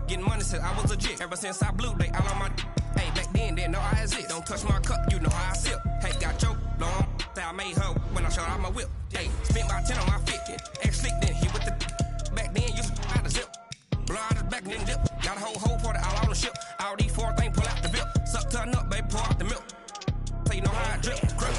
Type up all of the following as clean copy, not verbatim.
Getting money since I was legit. Ever since I blew, they all on my. Hey, back then, didn't know I exist. Don't touch my cup, you know how I sip. Hey, got choked, long. Say I made her when I showed out my whip. Hey, spent my 10 on my fit. Ex-slick, then hit with the. Back then, used to out the zip. Blow out the back, then dip. Got a whole party all on the ship. All these 4 things, pull out the bip. Suck to a nut, baby, pour out the milk. So you know how I drip. Crip.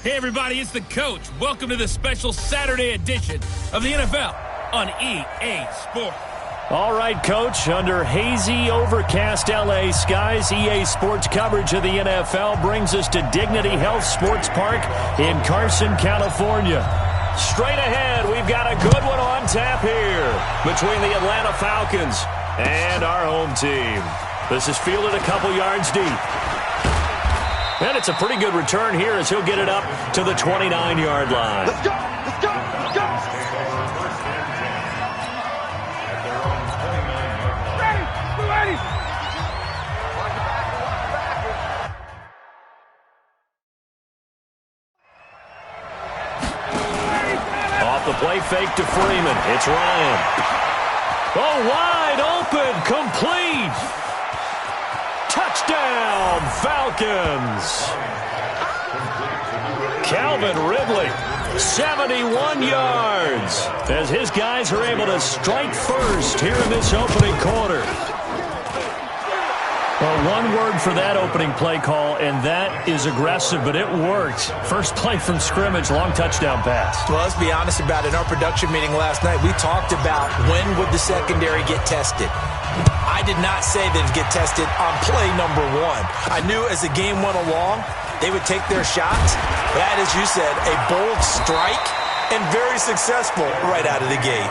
Hey everybody, it's the coach. Welcome to the special Saturday edition of the NFL on EA Sports. All right, Coach, under hazy, overcast LA skies, EA Sports coverage of the NFL brings us to Dignity Health Sports Park in Carson, California. Straight ahead, we've got a good one on tap here between the Atlanta Falcons and our home team. This is fielded a couple yards deep. And it's a pretty good return here as he'll get it up to the 29-yard line. Let's go! Let's go! Let's go! Ready! Off the play fake to Freeman. It's Ryan. Oh, wide open. Complete. Touchdown, Falcons. Calvin Ridley, 71 yards, as his guys are able to strike first here in this opening quarter. Well, one word for that opening play call, and that is aggressive, but it worked. First play from scrimmage, long touchdown pass. Well, let's be honest about it. In our production meeting last night, we talked about when would the secondary get tested. I did not say they'd get tested on play number 1. I knew as the game went along, they would take their shots. That, as you said, a bold strike and very successful right out of the gate.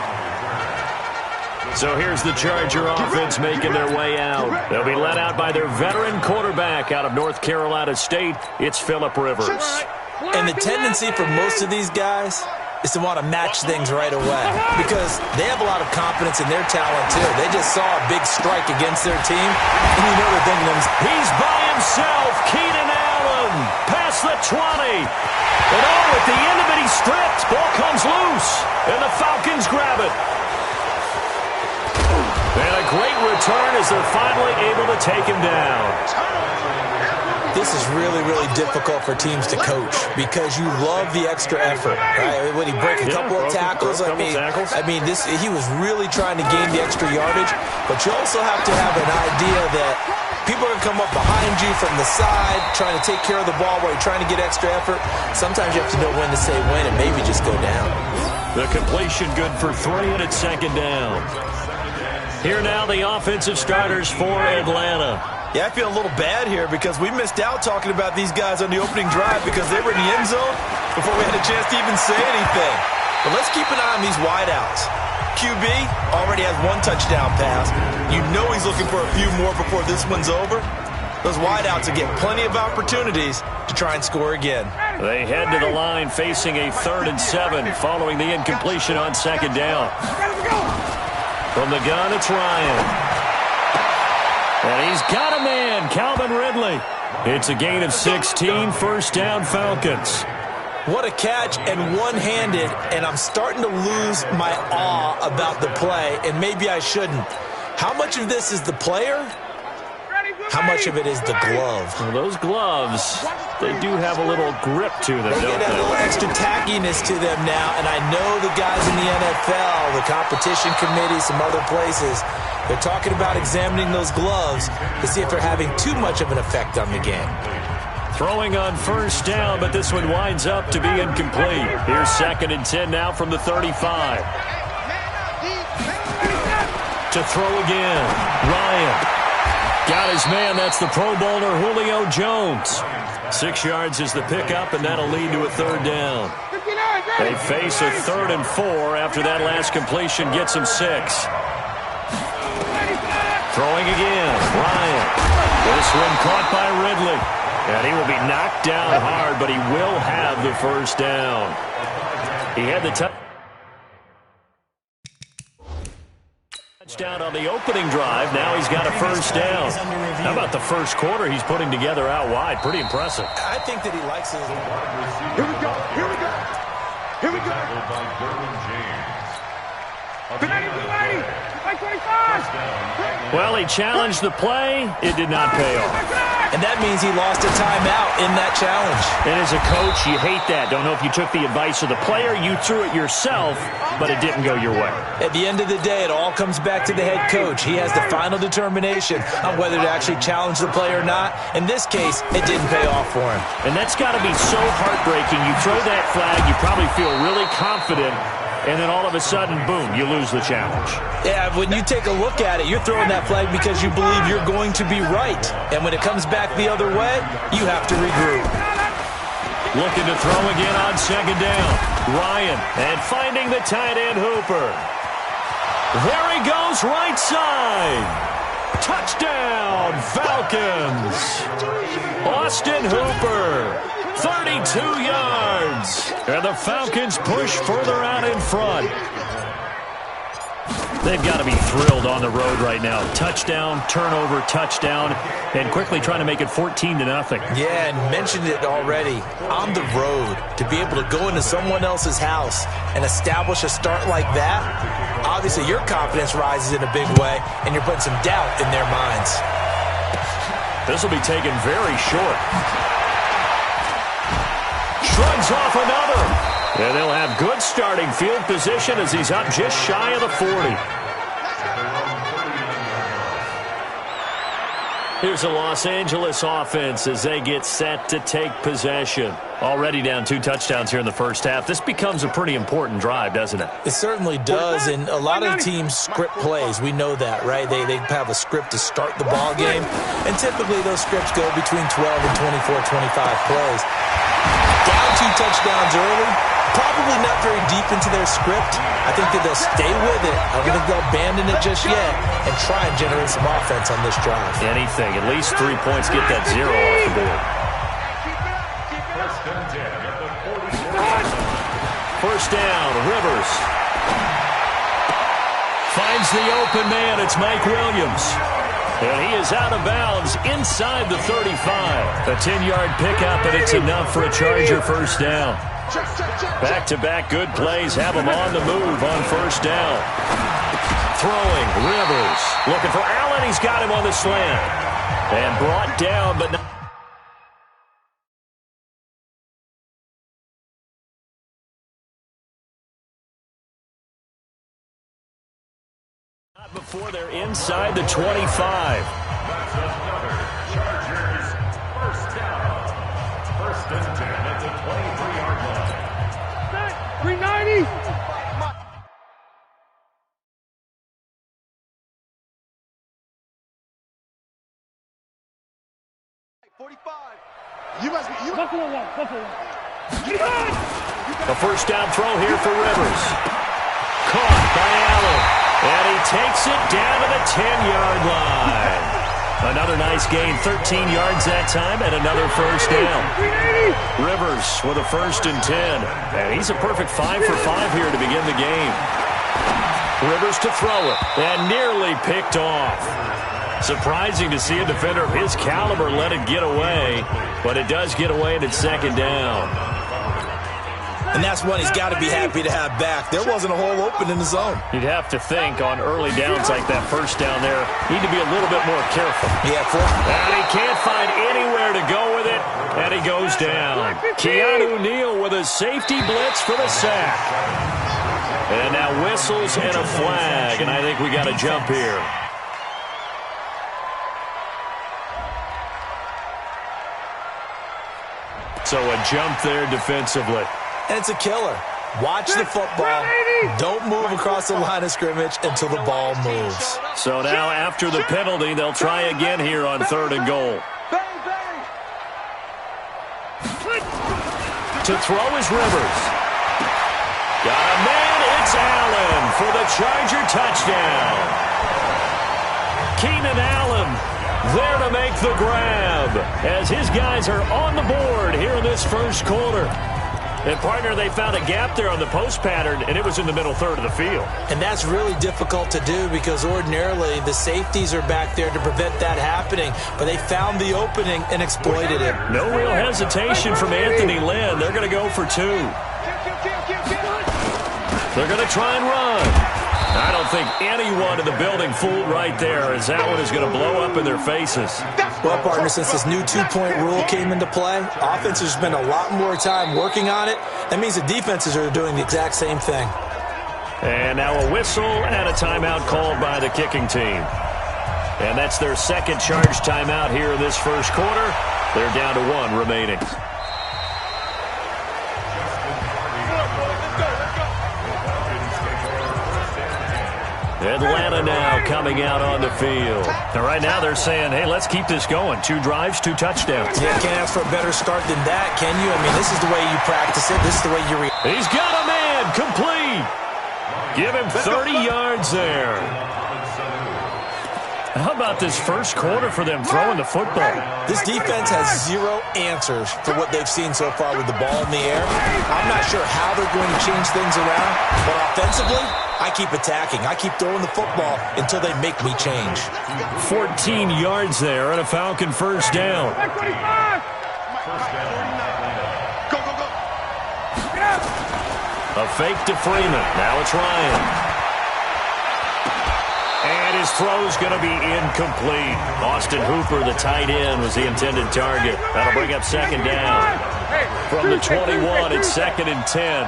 So here's the Charger offense making their way out. They'll be led out by their veteran quarterback out of North Carolina State. It's Phillip Rivers. And the tendency for most of these guys is to want to match things right away because they have a lot of confidence in their talent, too. They just saw a big strike against their team, and you know they're thinking, he's by himself, Keenan Allen, past the 20. And at the end of it, he's stripped. Ball comes loose, and the Falcons grab it. And a great return as they're finally able to take him down. This is really, really difficult for teams to coach because you love the extra effort, right? When he break a couple of tackles, I mean, he was really trying to gain the extra yardage, but you also have to have an idea that people are going to come up behind you from the side, trying to take care of the ball while you're trying to get extra effort. Sometimes you have to know when to say when and maybe just go down. The completion good for 3, and it's second down. Here now the offensive starters for Atlanta. Yeah, I feel a little bad here because we missed out talking about these guys on the opening drive because they were in the end zone before we had a chance to even say anything. But let's keep an eye on these wideouts. QB already has 1 touchdown pass. You know he's looking for a few more before this one's over. Those wideouts will get plenty of opportunities to try and score again. They head to the line facing a 3rd and 7 following the incompletion on second down. From the gun, it's Ryan. And he's got a man, Calvin Ridley. It's a gain of 16, first down Falcons. What a catch and one-handed, and I'm starting to lose my awe about the play, and maybe I shouldn't. How much of this is the player? How much of it is the glove? Well, those gloves, they do have a little grip to them, don't they? They get a little extra tackiness to them now, and I know the guys in the NFL, the competition committee, some other places, they're talking about examining those gloves to see if they're having too much of an effect on the game. Throwing on first down, but this one winds up to be incomplete. Here's 2nd and 10 now from the 35. To throw again, Ryan. Got his man, that's the Pro Bowler Julio Jones. 6 yards is the pickup, and that'll lead to a 3rd down. They face a 3rd and 4 after that last completion gets them 6. Throwing again. Ryan. This one caught by Ridley. And he will be knocked down hard, but he will have the first down. He had the touchdown on the opening drive. Now he's got a first down. How about the first quarter he's putting together out wide? Pretty impressive. I think that he likes his... Here we go. Here we go. Here we go. Well, he challenged the play. It did not pay off. And that means he lost a timeout in that challenge. And as a coach, you hate that. Don't know if you took the advice of the player. You threw it yourself, but it didn't go your way. At the end of the day, it all comes back to the head coach. He has the final determination on whether to actually challenge the play or not. In this case, it didn't pay off for him. And that's got to be so heartbreaking. You throw that flag, you probably feel really confident, and then all of a sudden, boom, you lose the challenge. Yeah, when you take a look at it, you're throwing that flag because you believe you're going to be right. And when it comes back the other way, you have to regroup. Looking to throw again on second down. Ryan, and finding the tight end Hooper. There he goes, right side. Touchdown, Falcons. Austin Hooper, 32 yards. And the Falcons push further out in front. They've got to be thrilled on the road right now. Touchdown, turnover, touchdown, and quickly trying to make it 14-0. Yeah, and mentioned it already. On the road, to be able to go into someone else's house and establish a start like that, obviously your confidence rises in a big way, and you're putting some doubt in their minds. This will be taken very short. Shrugs off another. And they'll have good starting field position as he's up just shy of the 40. Here's the Los Angeles offense as they get set to take possession. Already down 2 touchdowns here in the first half. This becomes a pretty important drive, doesn't it? It certainly does, and a lot of the teams script plays. We know that, right? They have a script to start the ball game, and typically those scripts go between 12 and 24, 25 plays. Down 2 touchdowns early, probably not very deep into their script. I think that they'll stay with it. I don't think they'll abandon it just yet and try and generate some offense on this drive. Anything. At least 3 points. Get that 0 off the board. First down, Rivers. Finds the open man. It's Mike Williams. And he is out of bounds inside the 35. A 10-yard pickup, and it's enough for a Charger first down. Back-to-back good plays have him on the move on first down. Throwing, Rivers. Looking for Allen. He's got him on the slant. And brought down, but not. Before they're inside the 25. That's another Chargers first down. First and 10 at the 23-yard line. 390. 45. A first down throw here for Rivers. Caught by Allen. And he takes it down to the 10-yard line. Another nice gain, 13 yards that time, and another first down. Rivers with a first and 10. And he's a perfect 5 for 5 here to begin the game. Rivers to throw it, and nearly picked off. Surprising to see a defender of his caliber let it get away, but it does get away and it's second down. And that's one he's got to be happy to have back. There wasn't a hole open in the zone. You'd have to think on early downs like that first down there, need to be a little bit more careful. Yeah, and he can't find anywhere to go with it, and he goes down. Keanu Neal with a safety blitz for the sack. And now whistles and a flag, and I think we got a jump here. So a jump there defensively. And it's a killer. Watch the football. Don't move across the line of scrimmage until the ball moves. So now after the penalty, they'll try again here on 3rd and goal. To throw is Rivers. Got a man. It's Allen for the Charger touchdown. Keenan Allen there to make the grab as his guys are on the board here in this first quarter. And, partner, they found a gap there on the post pattern, and it was in the middle third of the field. And that's really difficult to do because ordinarily the safeties are back there to prevent that happening. But they found the opening and exploited it. No real hesitation from Anthony Lynn. They're going to go for two. They're going to try and run. I don't think anyone in the building fooled right there, as that one is going to blow up in their faces. Well, partner, since this new two-point rule came into play, offenses spend a lot more time working on it. That means the defenses are doing the exact same thing. And now a whistle and a timeout called by the kicking team. And that's their second charge timeout here in this first quarter. They're down to one remaining. Atlanta now coming out on the field. And right now they're saying, hey, let's keep this going. 2 drives, 2 touchdowns. Yeah, can't ask for a better start than that, can you? I mean, this is the way you practice it. This is the way you react. He's got a man complete. Give him 30 yards there. How about this first quarter for them throwing the football? This defense has 0 answers for what they've seen so far with the ball in the air. I'm not sure how they're going to change things around, but offensively, I keep attacking. I keep throwing the football until they make me change. 14 yards there and a Falcon first down. A fake to Freeman. Now it's Ryan. And his throw's going to be incomplete. Austin Hooper, the tight end, was the intended target. That'll bring up second down. From the 21, it's 2nd and 10.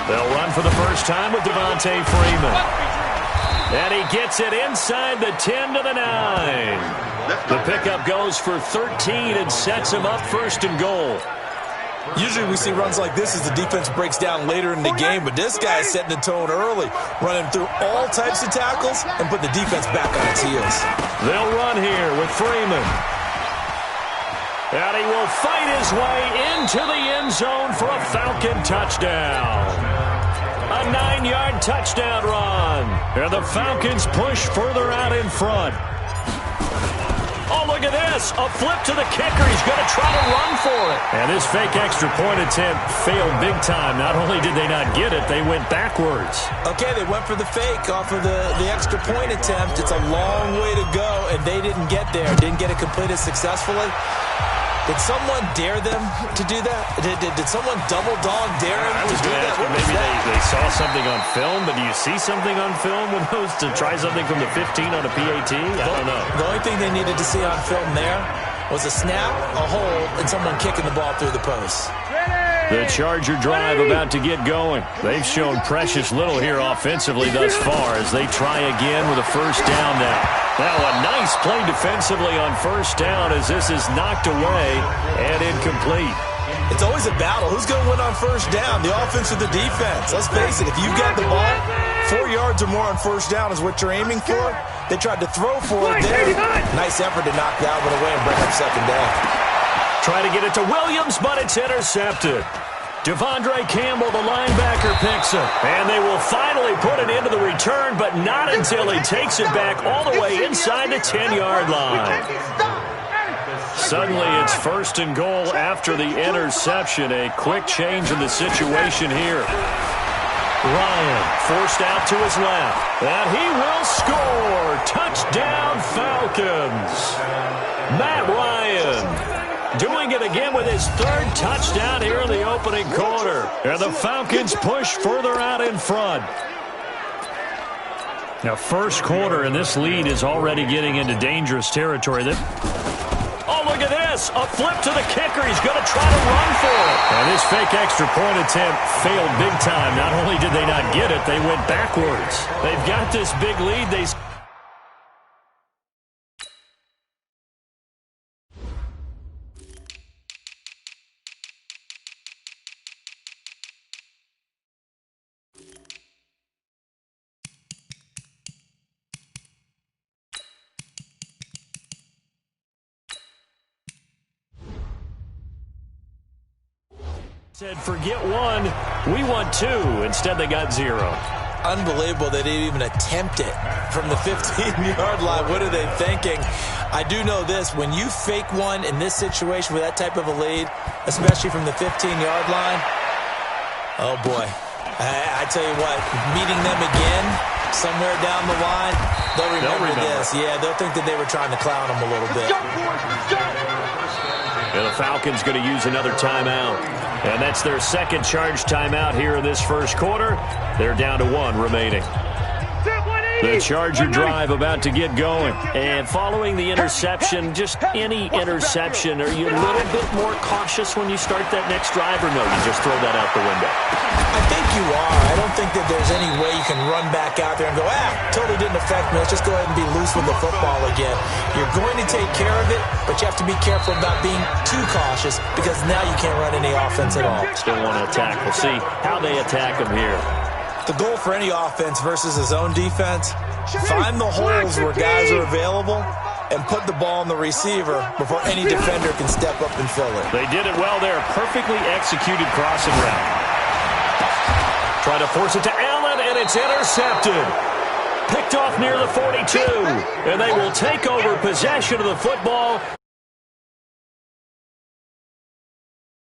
They'll run for the first time with Devontae Freeman. And he gets it inside the 10 to the 9. The pickup goes for 13 and sets him up 1st and goal. Usually we see runs like this as the defense breaks down later in the game, but this guy is setting the tone early, running through all types of tackles and put the defense back on its heels. They'll run here with Freeman. And he will fight his way into the end zone for a Falcon touchdown. A 9-yard touchdown run. And the Falcons push further out in front. Oh, look at this. A flip to the kicker. He's going to try to run for it. And this fake extra point attempt failed big time. Not only did they not get it, they went backwards. Okay, they went for the fake off of the extra point attempt. It's a long way to go, and they didn't get there. Didn't get it completed successfully. Did someone dare them to do that? Did someone double dog dare them to do that? Maybe they saw something on film, but do you see something on film with those to try something from the 15 on a PAT? I don't know. The only thing they needed to see on film there was a snap, a hold, and someone kicking the ball through the post. The Charger drive about to get going. They've shown precious little here offensively thus far as they try again with a first down now. Now a nice play defensively on first down as this is knocked away and incomplete. It's always a battle. Who's going to win on first down, the offense or the defense? Let's face it, if you got the ball, 4 yards or more on first down is what you're aiming for. They tried to throw for it there. Nice effort to knock that one away and bring up second down. Try to get it to Williams, but it's intercepted. Devondre Campbell, the linebacker, picks it. And they will finally put it into the return, but not until he takes it back all the way inside the 10-yard line. Suddenly it's 1st and goal after the interception. A quick change in the situation here. Ryan forced out to his left. And he will score. Touchdown, Falcons. Matt Ryan doing it again with his 3rd touchdown here in the opening quarter. And the Falcons push further out in front. Now, first quarter, and this lead is already getting into dangerous territory. Oh, look at this. A flip to the kicker. He's going to try to run for it. And this fake extra point attempt failed big time. Not only did they not get it, they went backwards. They've got this big lead. Said, forget one, we want 2. Instead, they got 0. unbelievable they didn't even attempt it from the 15-yard line. What are they thinking? I do know this. When you fake one in this situation with that type of a lead, especially from the 15-yard line, oh, boy. I tell you what, meeting them again somewhere down the line, they'll remember this. Yeah, they'll think that they were trying to clown them a little bit. And the Falcons going to use another timeout. And that's their second charge timeout here in this first quarter. They're down to 1 remaining. The Charger drive about to get going. And following the interception, just any interception, are you a little bit more cautious when you start that next drive, or no, you just throw that out the window? I think you are. I don't think that there's any way you can run back out there and go, totally didn't affect me. Let's just go ahead and be loose with the football again. You're going to take care of it, but you have to be careful about being too cautious because now you can't run any offense at all. Still want to attack. We'll see how they attack them here. The goal for any offense versus his own defense, find the holes where guys are available and put the ball on the receiver before any defender can step up and fill it. They did it well there. Perfectly executed crossing route. Try to force it to Allen, and it's intercepted. Picked off near the 42, and they will take over possession of the football.